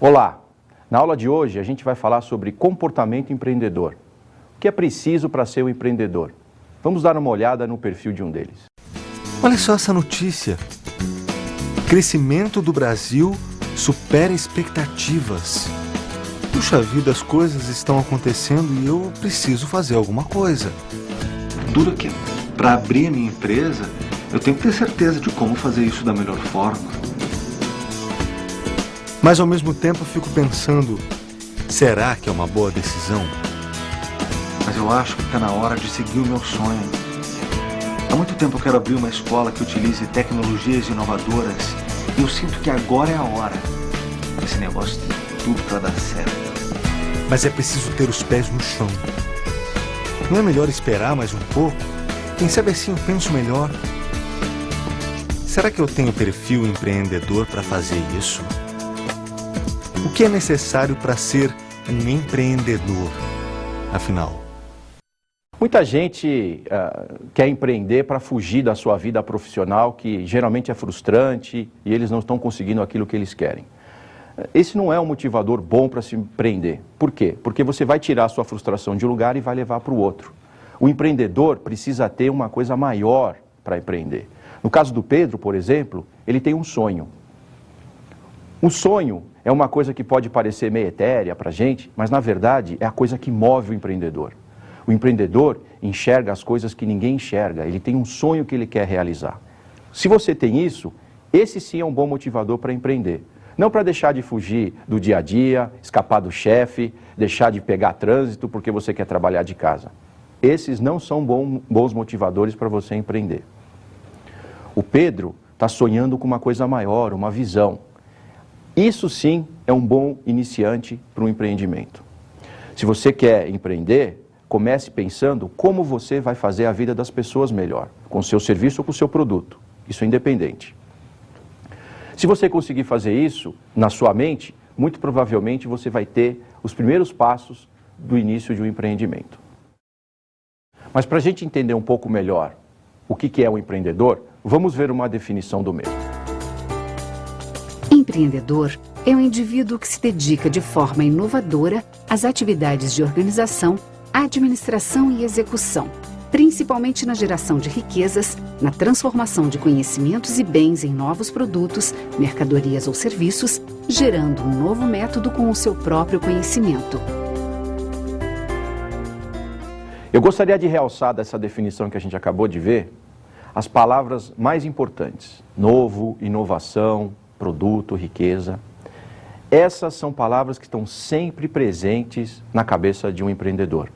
Olá! Na aula de hoje a gente vai falar sobre comportamento empreendedor. O que é preciso para ser um empreendedor? Vamos dar uma olhada no perfil de um deles. Olha só essa notícia. Crescimento do Brasil supera expectativas. Puxa vida, as coisas estão acontecendo e eu preciso fazer alguma coisa. Duro que para abrir a minha empresa, eu tenho que ter certeza de como fazer isso da melhor forma. Mas ao mesmo tempo eu fico pensando, será que é uma boa decisão? Mas eu acho que está na hora de seguir o meu sonho. Há muito tempo eu quero abrir uma escola que utilize tecnologias inovadoras e eu sinto que agora é a hora. Esse negócio tem tudo para dar certo. Mas é preciso ter os pés no chão. Não é melhor esperar mais um pouco? Quem sabe assim eu penso melhor. Será que eu tenho perfil empreendedor para fazer isso? O que é necessário para ser um empreendedor, afinal? Muita gente quer empreender para fugir da sua vida profissional, que geralmente é frustrante e eles não estão conseguindo aquilo que eles querem. Esse não é um motivador bom para se empreender. Por quê? Porque você vai tirar a sua frustração de um lugar e vai levar para o outro. O empreendedor precisa ter uma coisa maior para empreender. No caso do Pedro, por exemplo, ele tem um sonho. Um sonho é uma coisa que pode parecer meio etérea para a gente, mas na verdade é a coisa que move o empreendedor. O empreendedor enxerga as coisas que ninguém enxerga, ele tem um sonho que ele quer realizar. Se você tem isso, esse sim é um bom motivador para empreender. Não para deixar de fugir do dia a dia, escapar do chefe, deixar de pegar trânsito porque você quer trabalhar de casa. Esses não são bons motivadores para você empreender. O Pedro está sonhando com uma coisa maior, uma visão. Isso sim é um bom iniciante para um empreendimento. Se você quer empreender, comece pensando como você vai fazer a vida das pessoas melhor, com o seu serviço ou com o seu produto. Isso é independente. Se você conseguir fazer isso na sua mente, muito provavelmente você vai ter os primeiros passos do início de um empreendimento. Mas para a gente entender um pouco melhor o que é um empreendedor, vamos ver uma definição do mesmo. Empreendedor é um indivíduo que se dedica de forma inovadora às atividades de organização, administração e execução, principalmente na geração de riquezas, na transformação de conhecimentos e bens em novos produtos, mercadorias ou serviços, gerando um novo método com o seu próprio conhecimento. Eu gostaria de realçar dessa definição que a gente acabou de ver, as palavras mais importantes: novo, inovação, produto, riqueza. Essas são palavras que estão sempre presentes na cabeça de um empreendedor.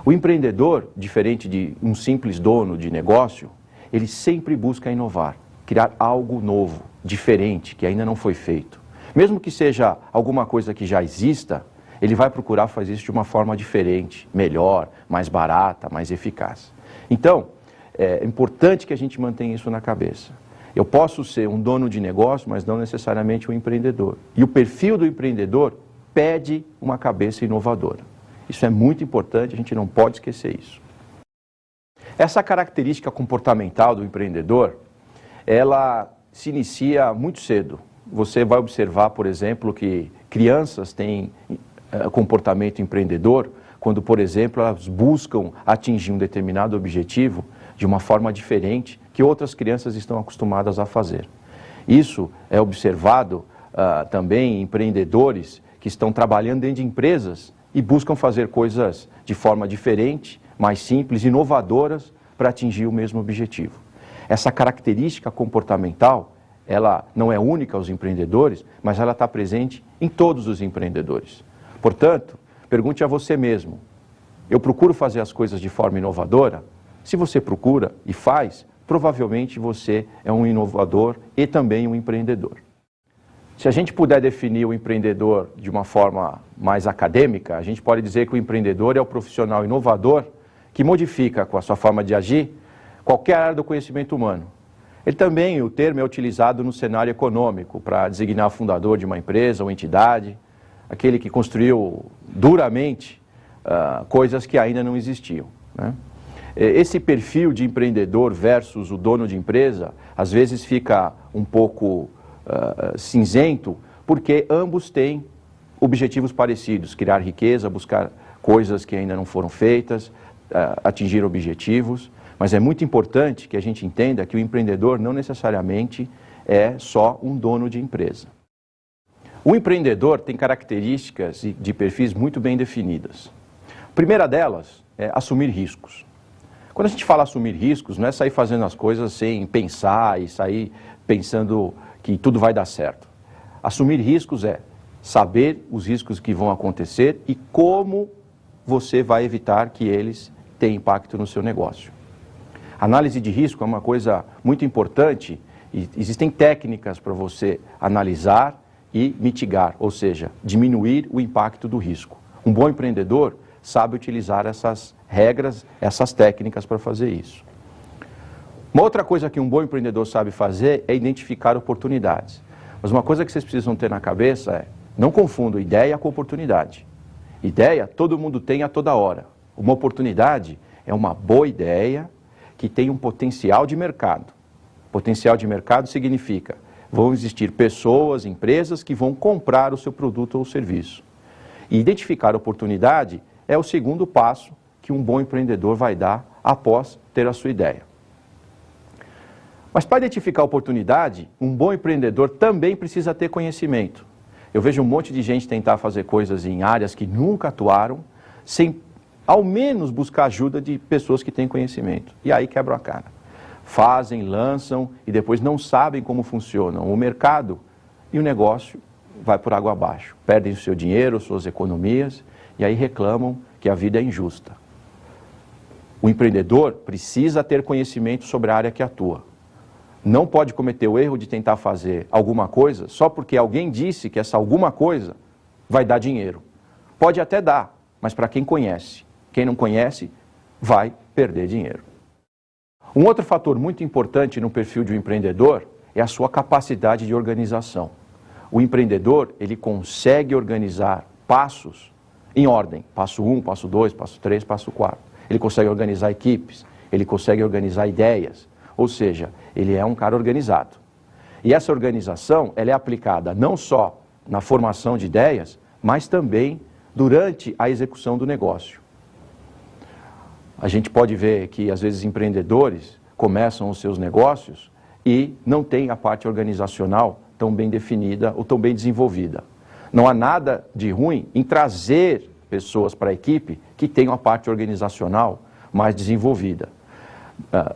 O empreendedor, diferente de um simples dono de negócio, ele sempre busca inovar, criar algo novo, diferente, que ainda não foi feito. Mesmo que seja alguma coisa que já exista, ele vai procurar fazer isso de uma forma diferente, melhor, mais barata, mais eficaz. Então, é importante que a gente mantenha isso na cabeça. Eu posso ser um dono de negócio, mas não necessariamente um empreendedor. E o perfil do empreendedor pede uma cabeça inovadora. Isso é muito importante, a gente não pode esquecer isso. Essa característica comportamental do empreendedor, ela se inicia muito cedo. Você vai observar, por exemplo, que crianças têm comportamento empreendedor quando, por exemplo, elas buscam atingir um determinado objetivo de uma forma diferente que outras crianças estão acostumadas a fazer. Isso é observado também em empreendedores que estão trabalhando dentro de empresas e buscam fazer coisas de forma diferente, mais simples, inovadoras, para atingir o mesmo objetivo. Essa característica comportamental, ela não é única aos empreendedores, mas ela está presente em todos os empreendedores. Portanto, pergunte a você mesmo: eu procuro fazer as coisas de forma inovadora? Se você procura e faz, provavelmente você é um inovador e também um empreendedor. Se a gente puder definir o empreendedor de uma forma mais acadêmica, a gente pode dizer que o empreendedor é o profissional inovador que modifica com a sua forma de agir qualquer área do conhecimento humano. Ele também, o termo é utilizado no cenário econômico para designar o fundador de uma empresa ou entidade, aquele que construiu duramente coisas que ainda não existiam, né? Esse perfil de empreendedor versus o dono de empresa, às vezes fica um pouco cinzento, porque ambos têm objetivos parecidos, criar riqueza, buscar coisas que ainda não foram feitas, atingir objetivos, mas é muito importante que a gente entenda que o empreendedor não necessariamente é só um dono de empresa. O empreendedor tem características de perfis muito bem definidas. A primeira delas é assumir riscos. Quando a gente fala assumir riscos, não é sair fazendo as coisas sem pensar e sair pensando que tudo vai dar certo. Assumir riscos é saber os riscos que vão acontecer e como você vai evitar que eles tenham impacto no seu negócio. Análise de risco é uma coisa muito importante e existem técnicas para você analisar e mitigar, ou seja, diminuir o impacto do risco. Um bom empreendedor sabe utilizar essas regras, essas técnicas para fazer isso. Uma outra coisa que um bom empreendedor sabe fazer é identificar oportunidades. Mas uma coisa que vocês precisam ter na cabeça é, não confundam ideia com oportunidade. Ideia todo mundo tem a toda hora. Uma oportunidade é uma boa ideia que tem um potencial de mercado. Potencial de mercado significa, vão existir pessoas, empresas que vão comprar o seu produto ou serviço. E identificar oportunidade é o segundo passo que um bom empreendedor vai dar após ter a sua ideia. Mas para identificar oportunidade, um bom empreendedor também precisa ter conhecimento. Eu vejo um monte de gente tentar fazer coisas em áreas que nunca atuaram, sem ao menos buscar ajuda de pessoas que têm conhecimento. E aí quebram a cara. Fazem, lançam e depois não sabem como funcionam o mercado e o negócio vai por água abaixo. Perdem o seu dinheiro, suas economias e aí reclamam que a vida é injusta. O empreendedor precisa ter conhecimento sobre a área que atua. Não pode cometer o erro de tentar fazer alguma coisa só porque alguém disse que essa alguma coisa vai dar dinheiro. Pode até dar, mas para quem conhece. Quem não conhece vai perder dinheiro. Um outro fator muito importante no perfil de um empreendedor é a sua capacidade de organização. O empreendedor, ele consegue organizar passos em ordem. Passo 1, passo 2, passo 3, passo 4. Ele consegue organizar equipes, ele consegue organizar ideias. Ou seja, ele é um cara organizado. E essa organização, ela é aplicada não só na formação de ideias, mas também durante a execução do negócio. A gente pode ver que, às vezes, empreendedores começam os seus negócios e não têm a parte organizacional tão bem definida ou tão bem desenvolvida. Não há nada de ruim em trazer pessoas para a equipe que tenham a parte organizacional mais desenvolvida.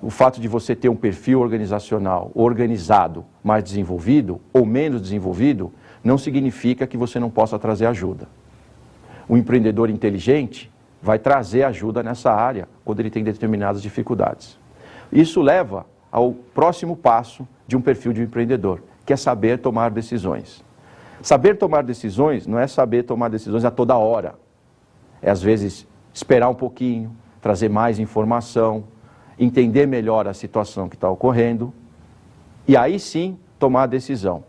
O fato de você ter um perfil organizacional organizado, mais desenvolvido ou menos desenvolvido, não significa que você não possa trazer ajuda. Um empreendedor inteligente vai trazer ajuda nessa área quando ele tem determinadas dificuldades. Isso leva ao próximo passo de um perfil de um empreendedor, que é saber tomar decisões. Saber tomar decisões não é saber tomar decisões a toda hora. É, às vezes, esperar um pouquinho, trazer mais informação, entender melhor a situação que está ocorrendo e aí sim tomar a decisão.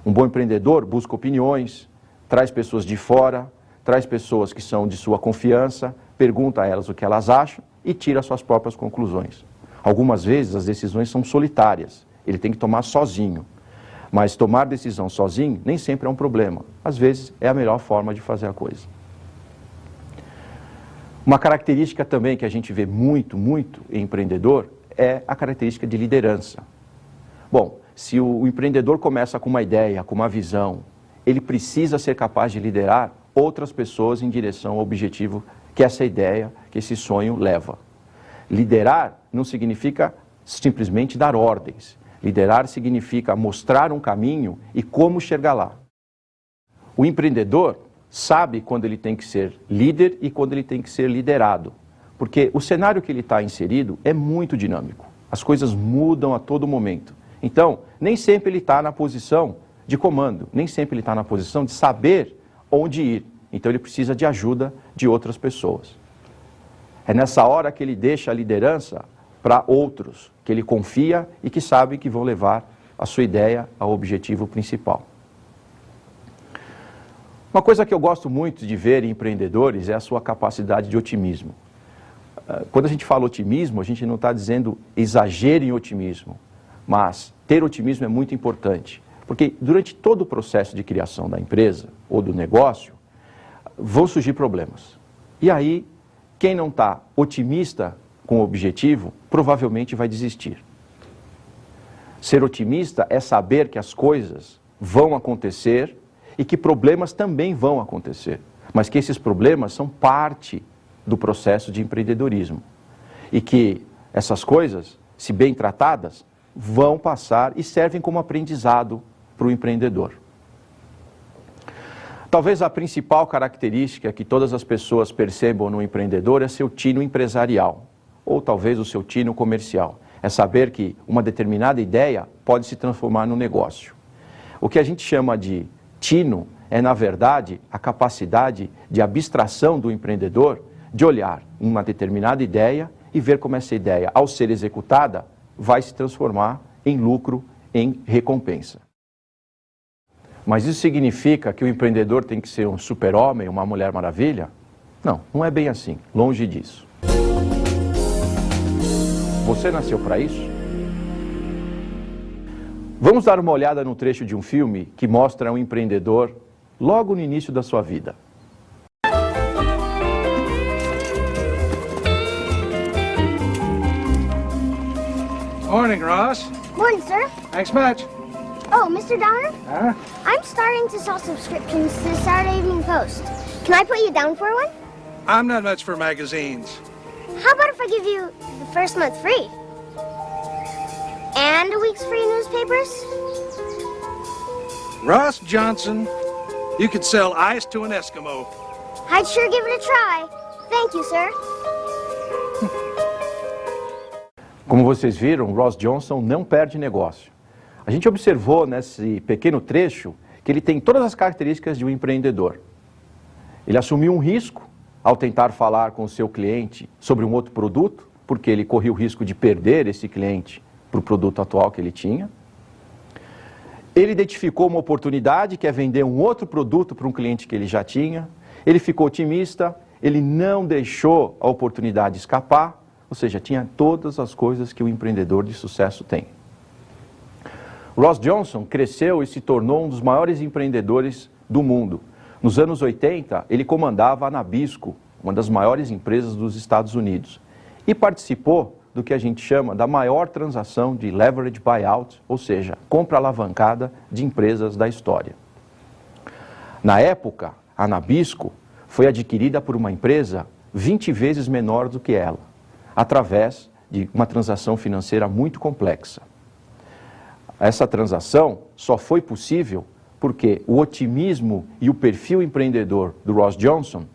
Um bom empreendedor busca opiniões, traz pessoas de fora, traz pessoas que são de sua confiança, pergunta a elas o que elas acham e tira suas próprias conclusões. Algumas vezes as decisões são solitárias, ele tem que tomar sozinho. Mas tomar decisão sozinho nem sempre é um problema. Às vezes é a melhor forma de fazer a coisa. Uma característica também que a gente vê muito em empreendedor é a característica de liderança. Bom, se o empreendedor começa com uma ideia, com uma visão, ele precisa ser capaz de liderar outras pessoas em direção ao objetivo que essa ideia, que esse sonho leva. Liderar não significa simplesmente dar ordens. Liderar significa mostrar um caminho e como chegar lá. O empreendedor sabe quando ele tem que ser líder e quando ele tem que ser liderado. Porque o cenário que ele está inserido é muito dinâmico. As coisas mudam a todo momento. Então, nem sempre ele está na posição de comando, nem sempre ele está na posição de saber onde ir. Então, ele precisa de ajuda de outras pessoas. É nessa hora que ele deixa a liderança para outros, que ele confia e que sabe que vão levar a sua ideia ao objetivo principal. Uma coisa que eu gosto muito de ver em empreendedores é a sua capacidade de otimismo. Quando a gente fala otimismo, a gente não está dizendo exagero em otimismo, mas ter otimismo é muito importante, Porque durante todo o processo de criação da empresa ou do negócio, vão surgir problemas. E aí, quem não está otimista com o objetivo, provavelmente vai desistir. Ser otimista é saber que as coisas vão acontecer e que problemas também vão acontecer, mas que esses problemas são parte do processo de empreendedorismo. E que essas coisas, se bem tratadas, vão passar e servem como aprendizado para o empreendedor. Talvez a principal característica que todas as pessoas percebam no empreendedor é seu tino empresarial, ou talvez o seu tino comercial. É saber que uma determinada ideia pode se transformar num negócio. O que a gente chama de tino é, na verdade, a capacidade de abstração do empreendedor de olhar uma determinada ideia e ver como essa ideia, ao ser executada, vai se transformar em lucro, em recompensa. Mas isso significa que o empreendedor tem que ser um super-homem, uma mulher maravilha? Não, não é bem assim, longe disso. Você nasceu para isso? Vamos dar uma olhada no trecho de um filme que mostra um empreendedor logo no início da sua vida. Morning, Ross. Morning, sir. Thanks much. Oh, Mr. Downer? Huh? I'm starting to sell subscriptions to the Saturday Evening Post. Can I put you down for one? I'm not much for magazines. How about if I give you the first month free? And a week's free newspapers? Ross Johnson, you could sell ice to an Eskimo. I'd sure give it a try. Thank you, sir. Como vocês viram, Ross Johnson não perde negócio. A gente observou nesse pequeno trecho que ele tem todas as características de um empreendedor. Ele assumiu um risco ao tentar falar com o seu cliente sobre um outro produto, porque ele corria o risco de perder esse cliente para o produto atual que ele tinha. Ele identificou uma oportunidade, que é vender um outro produto para um cliente que ele já tinha. Ele ficou otimista, ele não deixou a oportunidade escapar, ou seja, tinha todas as coisas que o empreendedor de sucesso tem. Ross Johnson cresceu e se tornou um dos maiores empreendedores do mundo. Nos anos 80, ele comandava a Nabisco, uma das maiores empresas dos Estados Unidos, e participou do que a gente chama da maior transação de leverage buyout, ou seja, compra alavancada de empresas da história. Na época, a Nabisco foi adquirida por uma empresa 20 vezes menor do que ela, através de uma transação financeira muito complexa. Essa transação só foi possível porque o otimismo e o perfil empreendedor do Ross Johnson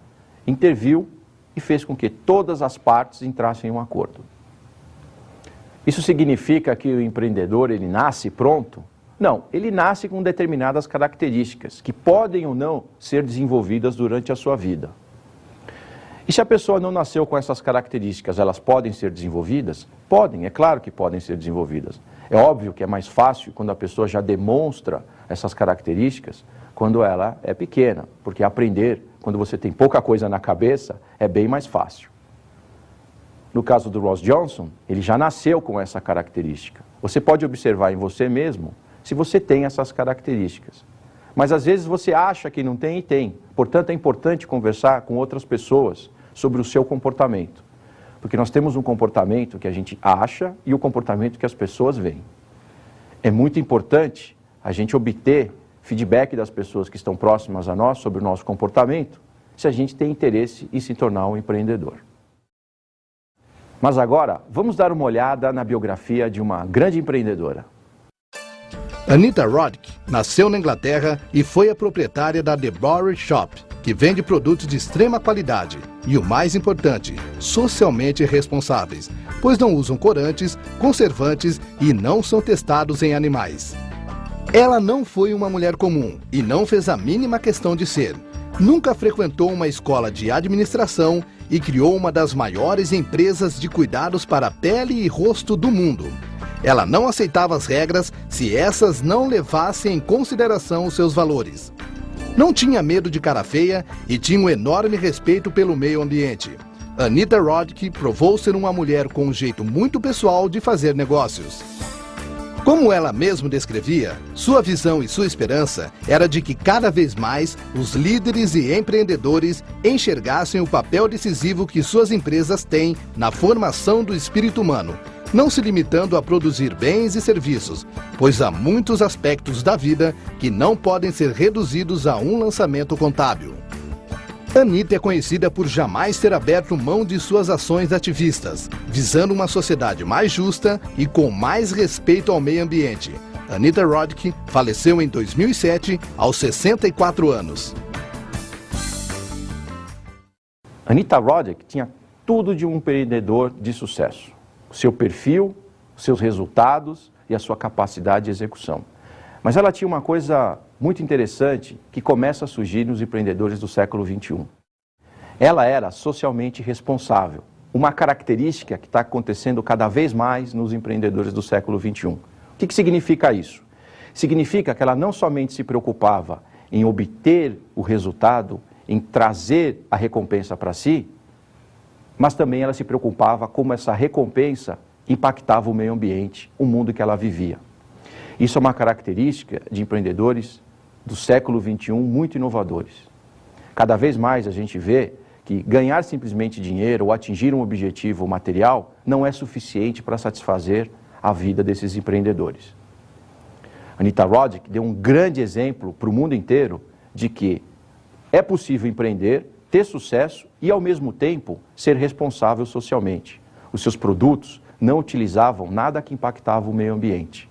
interviu e fez com que todas as partes entrassem em um acordo. Isso significa que o empreendedor ele nasce pronto? Não, ele nasce com determinadas características que podem ou não ser desenvolvidas durante a sua vida. E se a pessoa não nasceu com essas características, elas podem ser desenvolvidas? Podem, é claro que podem ser desenvolvidas. É óbvio que é mais fácil quando a pessoa já demonstra essas características quando ela é pequena, porque aprender, quando você tem pouca coisa na cabeça, é bem mais fácil. No caso do Ross Johnson, ele já nasceu com essa característica. Você pode observar em você mesmo se você tem essas características. Mas às vezes você acha que não tem e tem. Portanto, é importante conversar com outras pessoas sobre o seu comportamento. Porque nós temos um comportamento que a gente acha e o comportamento que as pessoas veem. É muito importante a gente obter feedback das pessoas que estão próximas a nós sobre o nosso comportamento, se a gente tem interesse em se tornar um empreendedor. Mas agora, vamos dar uma olhada na biografia de uma grande empreendedora. Anita Roddick nasceu na Inglaterra e foi a proprietária da The Bowery Shop, que vende produtos de extrema qualidade e, o mais importante, socialmente responsáveis, pois não usam corantes, conservantes e não são testados em animais. Ela não foi uma mulher comum e não fez a mínima questão de ser. Nunca frequentou uma escola de administração e criou uma das maiores empresas de cuidados para a pele e rosto do mundo. Ela não aceitava as regras se essas não levassem em consideração os seus valores. Não tinha medo de cara feia e tinha um enorme respeito pelo meio ambiente. Anita Roddick provou ser uma mulher com um jeito muito pessoal de fazer negócios. Como ela mesma descrevia, sua visão e sua esperança era de que cada vez mais os líderes e empreendedores enxergassem o papel decisivo que suas empresas têm na formação do espírito humano, não se limitando a produzir bens e serviços, pois há muitos aspectos da vida que não podem ser reduzidos a um lançamento contábil. Anitta é conhecida por jamais ter aberto mão de suas ações ativistas, visando uma sociedade mais justa e com mais respeito ao meio ambiente. Anita Roddick faleceu em 2007, aos 64 anos. Anita Roddick tinha tudo de um empreendedor de sucesso. O seu perfil, os seus resultados e a sua capacidade de execução. Mas ela tinha uma coisa muito interessante que começa a surgir nos empreendedores do século XXI. Ela era socialmente responsável, uma característica que está acontecendo cada vez mais nos empreendedores do século XXI. O que significa isso? Significa que ela não somente se preocupava em obter o resultado, em trazer a recompensa para si, mas também ela se preocupava como essa recompensa impactava o meio ambiente, o mundo que ela vivia. Isso é uma característica de empreendedores do século XXI muito inovadores. Cada vez mais a gente vê que ganhar simplesmente dinheiro ou atingir um objetivo material não é suficiente para satisfazer a vida desses empreendedores. Anita Roddick deu um grande exemplo para o mundo inteiro de que é possível empreender, ter sucesso e, ao mesmo tempo, ser responsável socialmente. Os seus produtos não utilizavam nada que impactava o meio ambiente.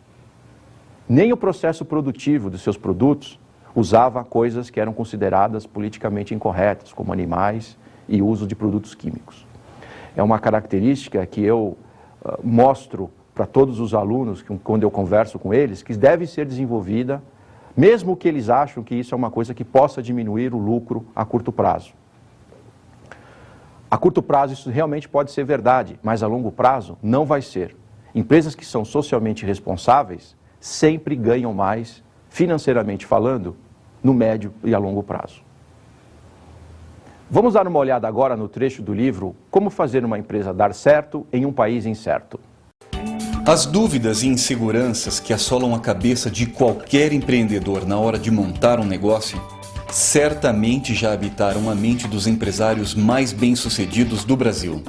Nem o processo produtivo dos seus produtos usava coisas que eram consideradas politicamente incorretas, como animais e uso de produtos químicos. É uma característica que eu mostro para todos os alunos, quando eu converso com eles, que deve ser desenvolvida, mesmo que eles acham que isso é uma coisa que possa diminuir o lucro a curto prazo. A curto prazo isso realmente pode ser verdade, mas a longo prazo não vai ser. Empresas que são socialmente responsáveis sempre ganham mais, financeiramente falando, no médio e a longo prazo. Vamos dar uma olhada agora no trecho do livro Como Fazer uma Empresa Dar Certo em um País Incerto. As dúvidas e inseguranças que assolam a cabeça de qualquer empreendedor na hora de montar um negócio certamente já habitaram a mente dos empresários mais bem-sucedidos do Brasil.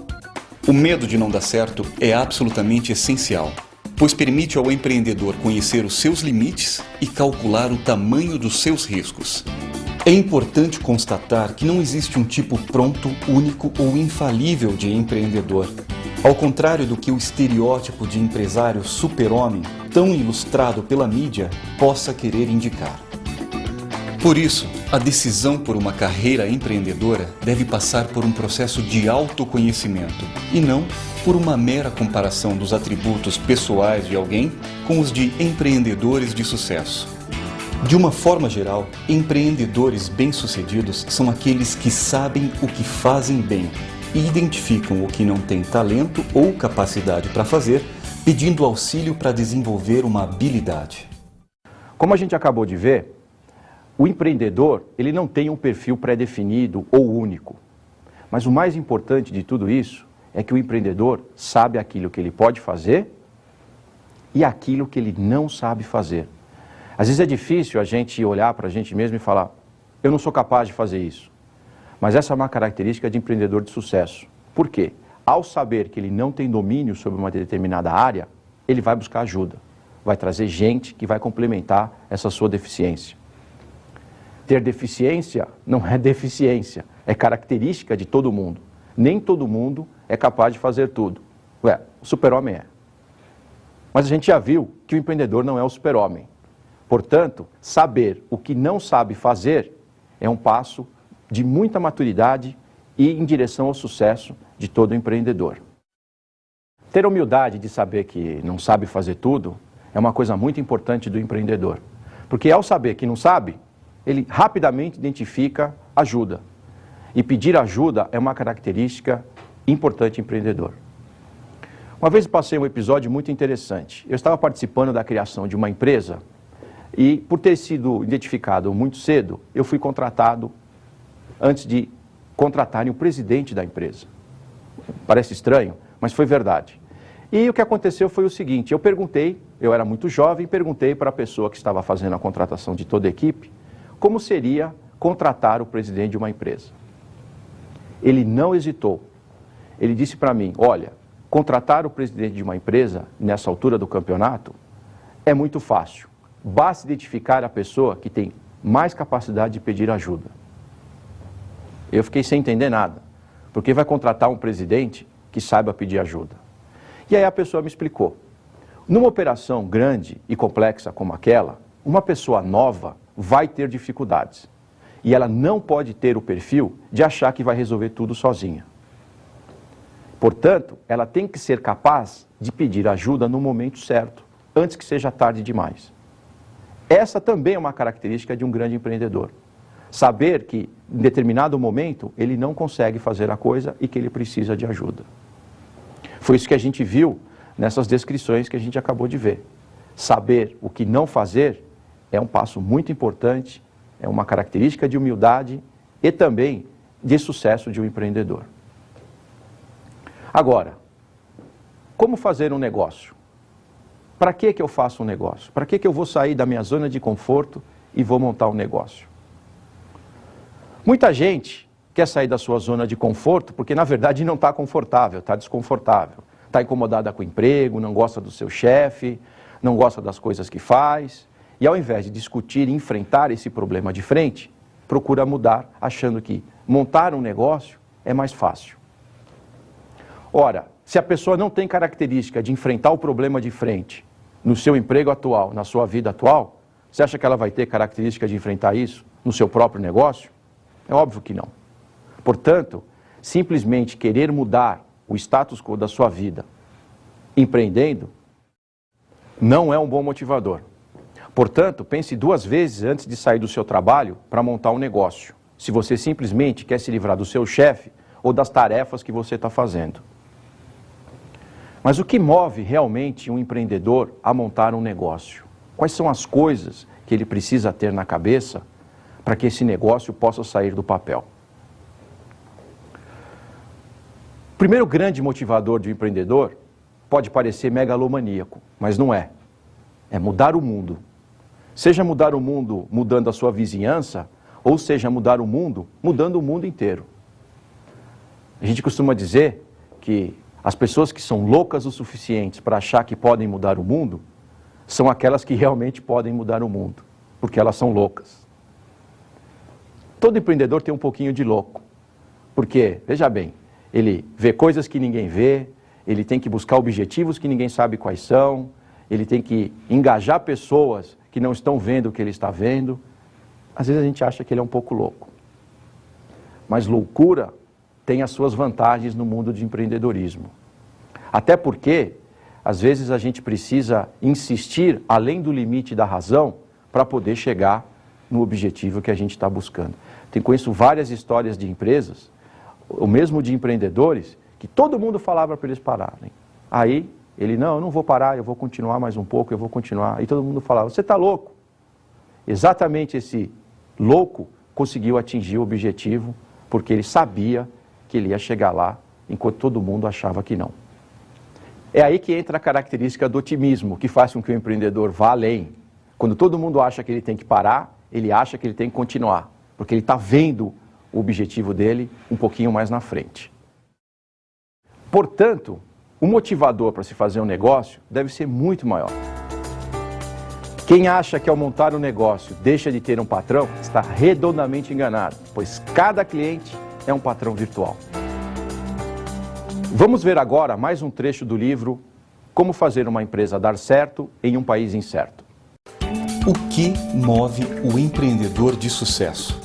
O medo de não dar certo é absolutamente essencial, pois permite ao empreendedor conhecer os seus limites e calcular o tamanho dos seus riscos. É importante constatar que não existe um tipo pronto, único ou infalível de empreendedor. Ao contrário do que o estereótipo de empresário super-homem, tão ilustrado pela mídia, possa querer indicar. Por isso, a decisão por uma carreira empreendedora deve passar por um processo de autoconhecimento e não por uma mera comparação dos atributos pessoais de alguém com os de empreendedores de sucesso. De uma forma geral, empreendedores bem-sucedidos são aqueles que sabem o que fazem bem e identificam o que não tem talento ou capacidade para fazer, pedindo auxílio para desenvolver uma habilidade. Como a gente acabou de ver, o empreendedor, ele não tem um perfil pré-definido ou único. Mas o mais importante de tudo isso é que o empreendedor sabe aquilo que ele pode fazer e aquilo que ele não sabe fazer. Às vezes é difícil a gente olhar para a gente mesmo e falar, eu não sou capaz de fazer isso. Mas essa é uma característica de empreendedor de sucesso. Por quê? Ao saber que ele não tem domínio sobre uma determinada área, ele vai buscar ajuda. Vai trazer gente que vai complementar essa sua deficiência. Ter deficiência não é deficiência, é característica de todo mundo. Nem todo mundo é capaz de fazer tudo. Ué, o super-homem é. Mas a gente já viu que o empreendedor não é o super-homem. Portanto, saber o que não sabe fazer é um passo de muita maturidade e em direção ao sucesso de todo empreendedor. Ter a humildade de saber que não sabe fazer tudo é uma coisa muito importante do empreendedor. Porque ao saber que não sabe, ele rapidamente identifica ajuda. E pedir ajuda é uma característica importante empreendedor. Uma vez passei um episódio muito interessante. Eu estava participando da criação de uma empresa e, por ter sido identificado muito cedo, eu fui contratado antes de contratarem o presidente da empresa. Parece estranho, mas foi verdade. E o que aconteceu foi o seguinte, eu era muito jovem, perguntei para a pessoa que estava fazendo a contratação de toda a equipe, como seria contratar o presidente de uma empresa. Ele não hesitou. Ele disse para mim, olha, contratar o presidente de uma empresa nessa altura do campeonato é muito fácil. Basta identificar a pessoa que tem mais capacidade de pedir ajuda. Eu fiquei sem entender nada, porque vai contratar um presidente que saiba pedir ajuda. E aí a pessoa me explicou. Numa operação grande e complexa como aquela, uma pessoa nova vai ter dificuldades. E ela não pode ter o perfil de achar que vai resolver tudo sozinha. Portanto, ela tem que ser capaz de pedir ajuda no momento certo, antes que seja tarde demais. Essa também é uma característica de um grande empreendedor. Saber que, em determinado momento, ele não consegue fazer a coisa e que ele precisa de ajuda. Foi isso que a gente viu nessas descrições que a gente acabou de ver. Saber o que não fazer é um passo muito importante, é uma característica de humildade e também de sucesso de um empreendedor. Agora, como fazer um negócio? Para que eu faço um negócio? Para que eu vou sair da minha zona de conforto e vou montar um negócio? Muita gente quer sair da sua zona de conforto porque, na verdade, não está confortável, está desconfortável. Está incomodada com o emprego, não gosta do seu chefe, não gosta das coisas que faz. E ao invés de discutir e enfrentar esse problema de frente, procura mudar, achando que montar um negócio é mais fácil. Ora, se a pessoa não tem característica de enfrentar o problema de frente no seu emprego atual, na sua vida atual, você acha que ela vai ter característica de enfrentar isso no seu próprio negócio? É óbvio que não. Portanto, simplesmente querer mudar o status quo da sua vida empreendendo não é um bom motivador. Portanto, pense 2 vezes antes de sair do seu trabalho para montar um negócio, se você simplesmente quer se livrar do seu chefe ou das tarefas que você está fazendo. Mas o que move realmente um empreendedor a montar um negócio? Quais são as coisas que ele precisa ter na cabeça para que esse negócio possa sair do papel? O primeiro grande motivador de um empreendedor pode parecer megalomaníaco, mas não é. É mudar o mundo. Seja mudar o mundo mudando a sua vizinhança, ou seja mudar o mundo mudando o mundo inteiro. A gente costuma dizer que as pessoas que são loucas o suficiente para achar que podem mudar o mundo são aquelas que realmente podem mudar o mundo, porque elas são loucas. Todo empreendedor tem um pouquinho de louco, porque, veja bem, ele vê coisas que ninguém vê, ele tem que buscar objetivos que ninguém sabe quais são, ele tem que engajar pessoas que não estão vendo o que ele está vendo. Às vezes a gente acha que ele é um pouco louco. Mas loucura tem as suas vantagens no mundo de empreendedorismo. Até porque, às vezes, a gente precisa insistir além do limite da razão para poder chegar no objetivo que a gente está buscando. Conheço várias histórias de empresas, ou mesmo de empreendedores, que todo mundo falava para eles pararem. Aí, ele, não, eu não vou parar, eu vou continuar mais um pouco, eu vou continuar. Aí todo mundo falava, você está louco? Exatamente esse louco conseguiu atingir o objetivo, porque ele sabia que ele ia chegar lá, enquanto todo mundo achava que não. É aí que entra a característica do otimismo, que faz com que o empreendedor vá além. Quando todo mundo acha que ele tem que parar, ele acha que ele tem que continuar, porque ele está vendo o objetivo dele um pouquinho mais na frente. Portanto, o motivador para se fazer um negócio deve ser muito maior. Quem acha que ao montar um negócio deixa de ter um patrão, está redondamente enganado, pois cada cliente é um patrão virtual. Vamos ver agora mais um trecho do livro Como Fazer uma Empresa Dar Certo em um País Incerto. O que move o empreendedor de sucesso?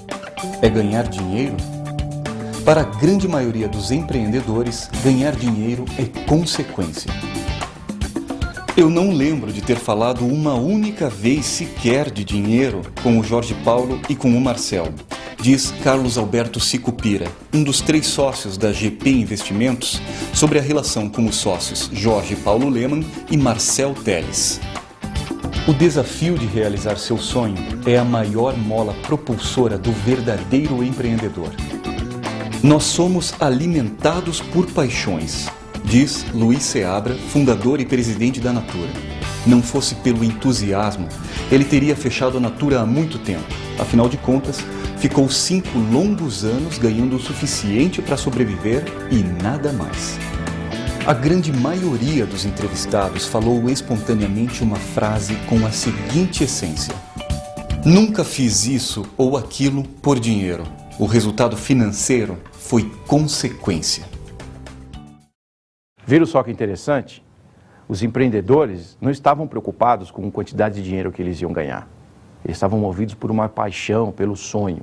É ganhar dinheiro? Para a grande maioria dos empreendedores, ganhar dinheiro é consequência. Eu não lembro de ter falado uma única vez sequer de dinheiro com o Jorge Paulo e com o Marcel, diz Carlos Alberto Sicupira, um dos 3 sócios da GP Investimentos, sobre a relação com os sócios Jorge Paulo Lemann e Marcel Teles. O desafio de realizar seu sonho é a maior mola propulsora do verdadeiro empreendedor. Nós somos alimentados por paixões, Diz Luiz Seabra, fundador e presidente da Natura. Não fosse pelo entusiasmo, ele teria fechado a Natura há muito tempo. Afinal de contas, ficou 5 longos anos ganhando o suficiente para sobreviver e nada mais. A grande maioria dos entrevistados falou espontaneamente uma frase com a seguinte essência: nunca fiz isso ou aquilo por dinheiro. O resultado financeiro foi consequência. Viram só que interessante? Os empreendedores não estavam preocupados com a quantidade de dinheiro que eles iam ganhar. Eles estavam movidos por uma paixão, pelo sonho.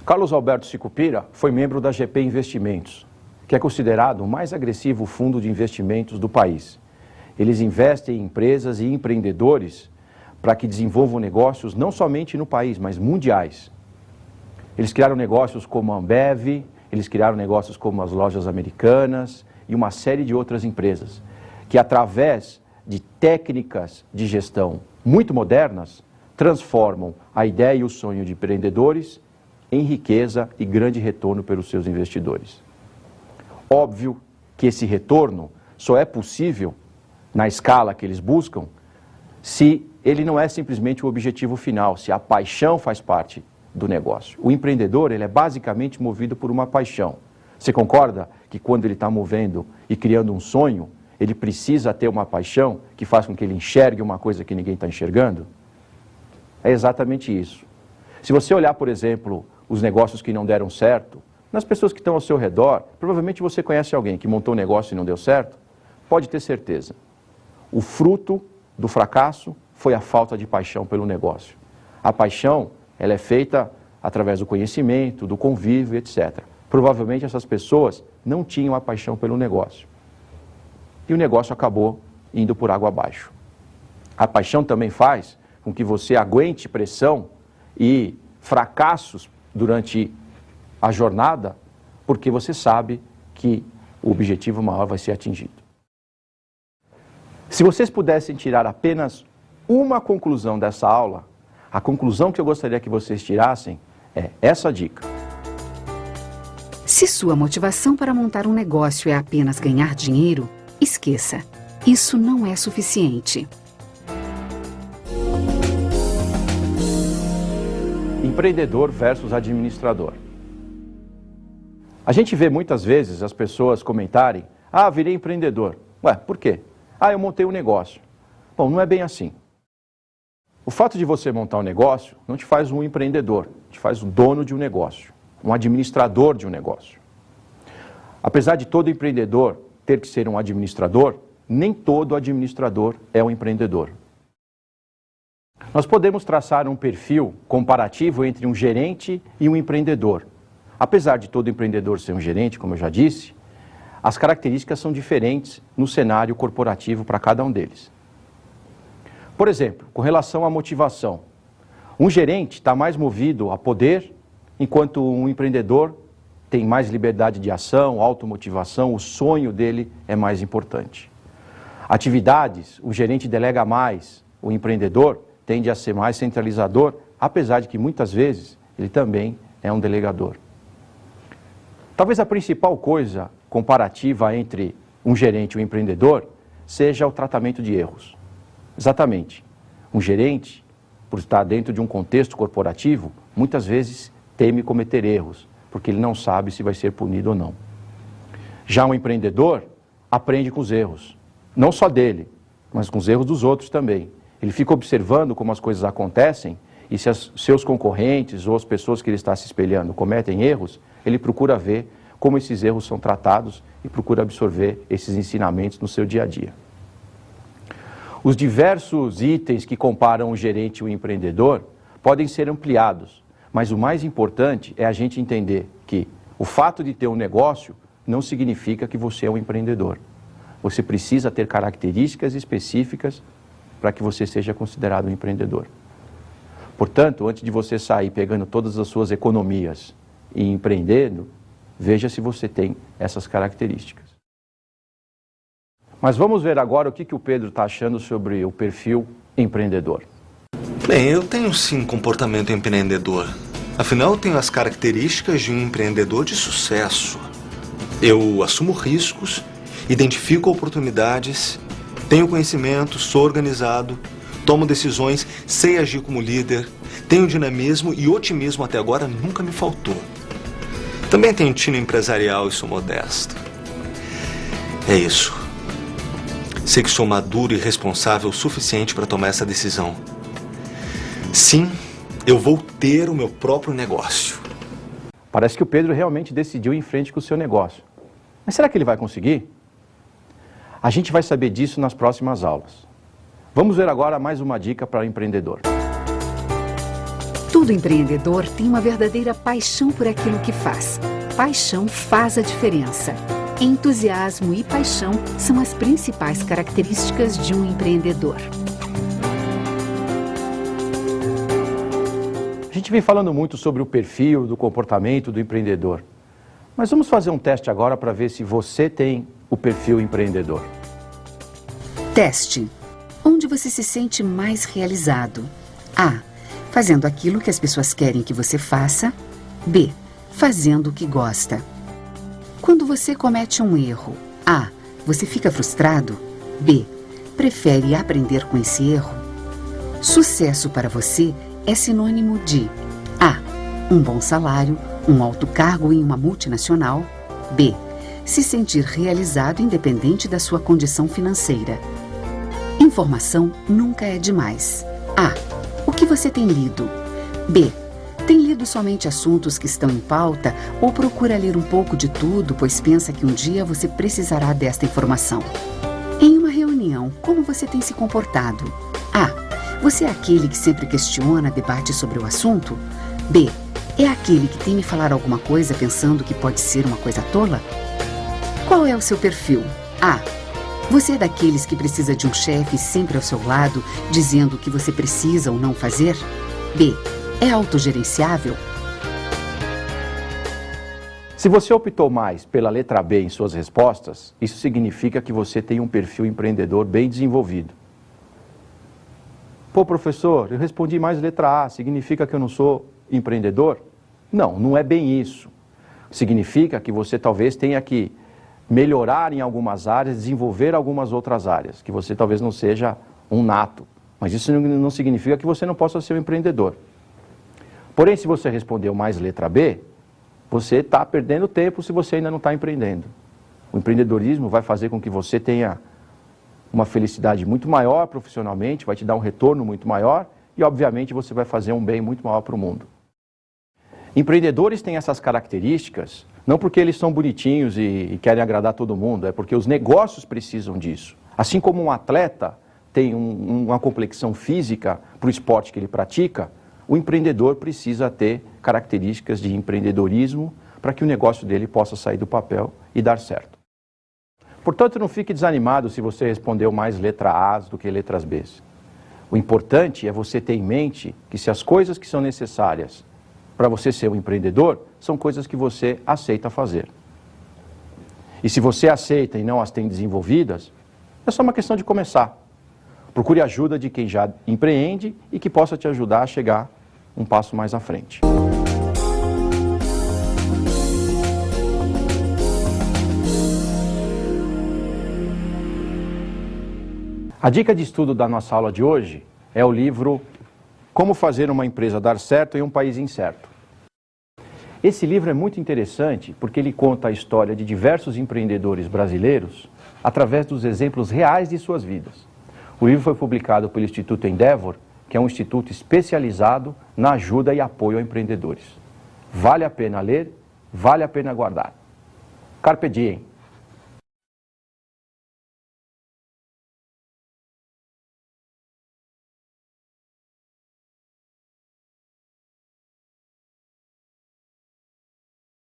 Carlos Alberto Sicupira foi membro da GP Investimentos, que é considerado o mais agressivo fundo de investimentos do país. Eles investem em empresas e empreendedores para que desenvolvam negócios não somente no país, mas mundiais. Eles criaram negócios como a Ambev, eles criaram negócios como as lojas americanas e uma série de outras empresas, que através de técnicas de gestão muito modernas, transformam a ideia e o sonho de empreendedores em riqueza e grande retorno pelos seus investidores. Óbvio que esse retorno só é possível, na escala que eles buscam, se ele não é simplesmente o objetivo final, se a paixão faz parte do negócio. O empreendedor, ele é basicamente movido por uma paixão. Você concorda que quando ele está movendo e criando um sonho, ele precisa ter uma paixão que faz com que ele enxergue uma coisa que ninguém está enxergando? É exatamente isso. Se você olhar, por exemplo, os negócios que não deram certo, nas pessoas que estão ao seu redor, provavelmente você conhece alguém que montou um negócio e não deu certo, pode ter certeza. O fruto do fracasso foi a falta de paixão pelo negócio. A paixão, ela é feita através do conhecimento, do convívio, etc. Provavelmente essas pessoas não tinham a paixão pelo negócio. E o negócio acabou indo por água abaixo. A paixão também faz com que você aguente pressão e fracassos durante a jornada, porque você sabe que o objetivo maior vai ser atingido. Se vocês pudessem tirar apenas uma conclusão dessa aula, a conclusão que eu gostaria que vocês tirassem é essa dica. Se sua motivação para montar um negócio é apenas ganhar dinheiro, esqueça. Isso não é suficiente. Empreendedor versus administrador. A gente vê muitas vezes as pessoas comentarem: ah, virei empreendedor. Ué, por quê? Ah, eu montei um negócio. Bom, não é bem assim. O fato de você montar um negócio não te faz um empreendedor, te faz um dono de um negócio, um administrador de um negócio. Apesar de todo empreendedor ter que ser um administrador, nem todo administrador é um empreendedor. Nós podemos traçar um perfil comparativo entre um gerente e um empreendedor. Apesar de todo empreendedor ser um gerente, como eu já disse, as características são diferentes no cenário corporativo para cada um deles. Por exemplo, com relação à motivação, um gerente está mais movido a poder, enquanto um empreendedor tem mais liberdade de ação, automotivação, o sonho dele é mais importante. Atividades, o gerente delega mais, o empreendedor tende a ser mais centralizador, apesar de que muitas vezes ele também é um delegador. Talvez a principal coisa comparativa entre um gerente e um empreendedor seja o tratamento de erros. Exatamente. Um gerente, por estar dentro de um contexto corporativo, muitas vezes teme cometer erros, porque ele não sabe se vai ser punido ou não. Já um empreendedor aprende com os erros, não só dele, mas com os erros dos outros também. Ele fica observando como as coisas acontecem e se os seus concorrentes ou as pessoas que ele está se espelhando cometem erros, ele procura ver como esses erros são tratados e procura absorver esses ensinamentos no seu dia a dia. Os diversos itens que comparam o gerente e o empreendedor podem ser ampliados, mas o mais importante é a gente entender que o fato de ter um negócio não significa que você é um empreendedor. Você precisa ter características específicas para que você seja considerado um empreendedor. Portanto, antes de você sair pegando todas as suas economias e empreendendo, veja se você tem essas características. Mas vamos ver agora o que o Pedro está achando sobre o perfil empreendedor. Bem, eu tenho sim comportamento empreendedor. Afinal, eu tenho as características de um empreendedor de sucesso. Eu assumo riscos, identifico oportunidades, tenho conhecimento, sou organizado, tomo decisões, sei agir como líder, tenho dinamismo e otimismo até agora nunca me faltou. Também tenho tino empresarial e sou modesto. É isso. Sei que sou maduro e responsável o suficiente para tomar essa decisão. Sim, eu vou ter o meu próprio negócio. Parece que o Pedro realmente decidiu ir em frente com o seu negócio. Mas será que ele vai conseguir? A gente vai saber disso nas próximas aulas. Vamos ver agora mais uma dica para o empreendedor. Todo empreendedor tem uma verdadeira paixão por aquilo que faz. Paixão faz a diferença. Entusiasmo e paixão são as principais características de um empreendedor. A gente vem falando muito sobre o perfil, do comportamento do empreendedor. Mas vamos fazer um teste agora para ver se você tem o perfil empreendedor. Teste. Onde você se sente mais realizado? A. Fazendo aquilo que as pessoas querem que você faça. B. Fazendo o que gosta. Quando você comete um erro, A. Você fica frustrado? B. Prefere aprender com esse erro? Sucesso para você é sinônimo de A. Um bom salário, um alto cargo em uma multinacional. B. Se sentir realizado independente da sua condição financeira. Informação nunca é demais. A. O que você tem lido? B. Tem lido somente assuntos que estão em pauta ou procura ler um pouco de tudo, pois pensa que um dia você precisará desta informação? Em uma reunião, como você tem se comportado? A. Você é aquele que sempre questiona, debate sobre o assunto? B. É aquele que teme falar alguma coisa pensando que pode ser uma coisa tola? Qual é o seu perfil? A. Você é daqueles que precisa de um chefe sempre ao seu lado, dizendo o que você precisa ou não fazer? B. É autogerenciável? Se você optou mais pela letra B em suas respostas, isso significa que você tem um perfil empreendedor bem desenvolvido. Pô, professor, eu respondi mais letra A, significa que eu não sou empreendedor? Não, não é bem isso. Significa que você talvez tenha que melhorar em algumas áreas, desenvolver algumas outras áreas, que você talvez não seja um nato. Mas isso não significa que você não possa ser um empreendedor. Porém, se você respondeu mais letra B, você está perdendo tempo se você ainda não está empreendendo. O empreendedorismo vai fazer com que você tenha uma felicidade muito maior profissionalmente, vai te dar um retorno muito maior e, obviamente, você vai fazer um bem muito maior para o mundo. Empreendedores têm essas características não porque eles são bonitinhos e querem agradar todo mundo, é porque os negócios precisam disso. Assim como um atleta tem uma complexão física para o esporte que ele pratica, o empreendedor precisa ter características de empreendedorismo para que o negócio dele possa sair do papel e dar certo. Portanto, não fique desanimado se você respondeu mais letras A do que letras B. O importante é você ter em mente que se as coisas que são necessárias para você ser um empreendedor são coisas que você aceita fazer. E se você aceita e não as tem desenvolvidas, é só uma questão de começar. Procure ajuda de quem já empreende e que possa te ajudar a chegar um passo mais à frente. A dica de estudo da nossa aula de hoje é o livro Como Fazer uma Empresa Dar Certo em um País Incerto. Esse livro é muito interessante porque ele conta a história de diversos empreendedores brasileiros através dos exemplos reais de suas vidas. O livro foi publicado pelo Instituto Endeavor, que é um instituto especializado na ajuda e apoio a empreendedores. Vale a pena ler, vale a pena guardar. Carpe diem!